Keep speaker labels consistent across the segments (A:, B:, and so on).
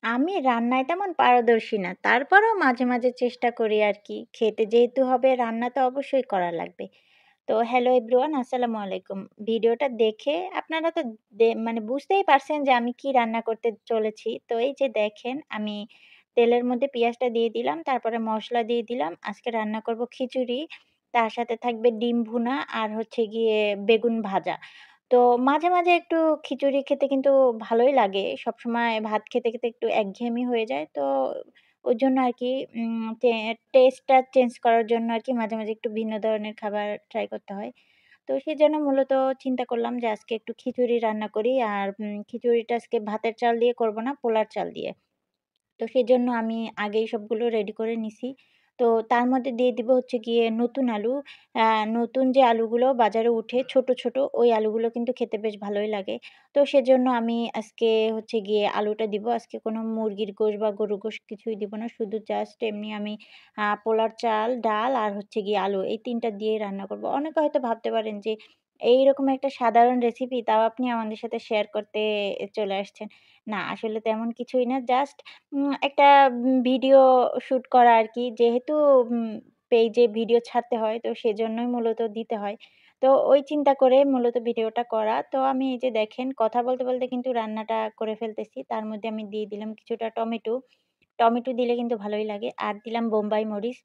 A: আমি রান্নায় তেমন পারদর্শী না। তারপরেও মাঝে, মাঝে চেষ্টা করি আরকি। খেতে যেহেতু হবে রান্না তো অবশ্যই করা লাগবে। তো হ্যালো এভরিওয়ান আসসালামু আলাইকুম। ভিডিওটা দেখে আপনারা তো মানে বুঝতেই পারছেন যে আমি কি রান্না করতে চলেছি। তো এই যে দেখেন আমি তেলের মধ্যে পেঁয়াজটা দিয়ে দিলাম, তারপরে মসলা দিয়ে দিলাম। আজকে রান্না করব খিচুড়ি। তার সাথে থাকবে ডিম ভুনা আর হচ্ছে গিয়ে বেগুন ভাজা। তো মাঝে, মাঝে একটু খিচুড়ি খেতে কিন্তু ভালোই লাগে। সবসময় ভাত খেতে, খেতে একটু একঘেয়েমি হয়ে যায়। তো ওইজন্য আরকি টেস্টটা চেঞ্জ করার জন্য আরকি মাঝে, মাঝে একটু ভিন্ন ধরনের খাবার ট্রাই করতে হয়। তো সেজন্য মূলত চিন্তা করলাম যে আজকে একটু খিচুড়ি রান্না করি। আর খিচুড়িটা আজকে ভাতের চাল দিয়ে করব না, পোলার চাল দিয়ে। তো সেজন্য আমি আগেই সবগুলো রেডি করে নিছি। তো তার মধ্যে দিয়ে দিব হচ্ছে গিয়ে নতুন আলু। আ নতুন যে আলুগুলো বাজারে উঠে ছোট, ছোট ওই আলুগুলো কিন্তু খেতে বেশ ভালোই লাগে। তো সেজন্য আমি আজকে হচ্ছে গিয়ে আলুটা দিব। আজকে কোনো মুরগির গোশ বা গরুর গোশ কিছুই দিব না। শুধু জাস্ট এমনি আমি পোলার চাল, ডাল আর হচ্ছে গিয়ে আলু এই ৩ টা দিয়েই রান্না করব। অনেকে হয়তো ভাবতে পারেন যে এইরকম একটা সাধারণ রেসিপি তাও আপনি আমাদের সাথে শেয়ার করতে চলে আসছেন। না আসলে তেমন কিছুই না। জাস্ট একটা ভিডিও শুট করা আরকি। যেহেতু পেইজে ভিডিও ছাড়তে হয় তো সেজন্যই মূলত দিতে হয়। তো ওই চিন্তা করে মূলত ভিডিওটা করা। তো আমি এই যে দেখেন কথা বলতে, বলতে কিন্তু রান্নাটা করে ফেলতেছি। তার মধ্যে আমি দিয়ে দিলাম কিছুটা টমেটো। টমেটো দিলে কিন্তু ভালোই লাগে। আর দিলাম বোম্বাই মরিচ।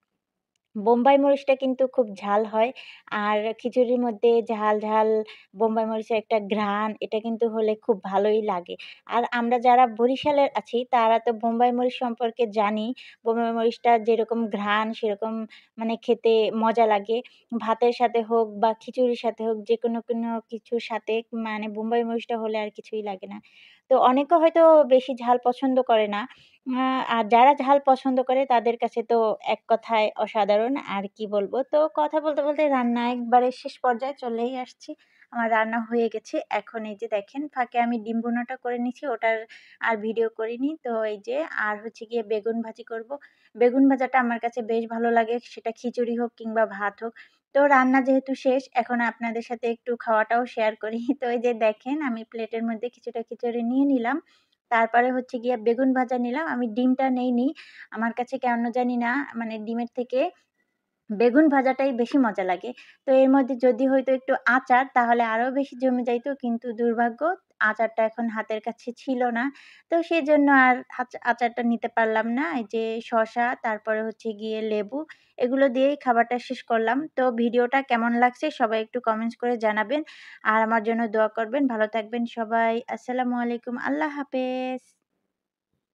A: বোম্বাই মরিচটা কিন্তু খুব ঝাল হয়। আর খিচুড়ির মধ্যে ঝাল, ঝাল বোম্বাই মরিচের একটা ঘ্রাণ এটা কিন্তু হলে খুব ভালোই লাগে। আর আমরা যারা বরিশালের আছি তারা তো বোম্বাই মরিচ সম্পর্কে জানি। বোম্বাই মরিচটা যেরকম ঘ্রাণ সেরকম মানে খেতে মজা লাগে। ভাতের সাথে হোক বা খিচুড়ির সাথে হোক যেকোনো কোনো কিছুর সাথে মানে বোম্বাই মরিচটা হলে আর কিছুই লাগে না। তো অনেকে হয়তো বেশি ঝাল পছন্দ করে না। আ আর যারা ঝাল পছন্দ করে তাদের কাছে তো এক কথায় অসাধারণ। আর কি বলব? তো কথা বলতে, বলতে রান্না একবারে শেষ পর্যায়ে চলেই আসছি। আমার রান্না হয়ে গেছে। এখন এই যে দেখেন ফাঁকে আমি ডিম ভুনাটা করে নিছি। ওটার আর ভিডিও করিনি। তো এই যে আর হচ্ছে গিয়ে বেগুন ভাজি করব। বেগুন ভাজাটা আমার কাছে বেশ ভালো লাগে। সেটা খিচুড়ি হোক কিংবা ভাত হোক। তো রান্না যেহেতু শেষ এখন আপনাদের সাথে একটু খাওয়াটাও শেয়ার করি। তো এই যে দেখেন আমি প্লেটের মধ্যে কিছুটা খিচুড়ি নিয়ে নিলাম। তারপরে হচ্ছে গিয়ে বেগুন ভাজা নিলাম। আমি ডিমটা নেইনি। আমার কাছে কেন জানি না মানে ডিমের থেকে বেগুন ভাজাটাই বেশি মজা লাগে। তো এর মধ্যে যদি হইতো একটু আচার তাহলে আরো বেশি জমে যাইত। কিন্তু দুর্ভাগ্য আচারটা এখন হাতের কাছে ছিল না। তো সেজন্য আর আচারটা নিতে পারলাম না। এই যে শসা তারপরে হচ্ছে গিয়ে লেবু এগুলো দিয়েই খাবারটা শেষ করলাম। তো ভিডিওটা কেমন লাগছে সবাই একটু কমেন্টস করে জানাবেন। আর আমার জন্য দোয়া করবেন। ভালো থাকবেন সবাই। আসসালামু আলাইকুম। আল্লাহ হাফেজ।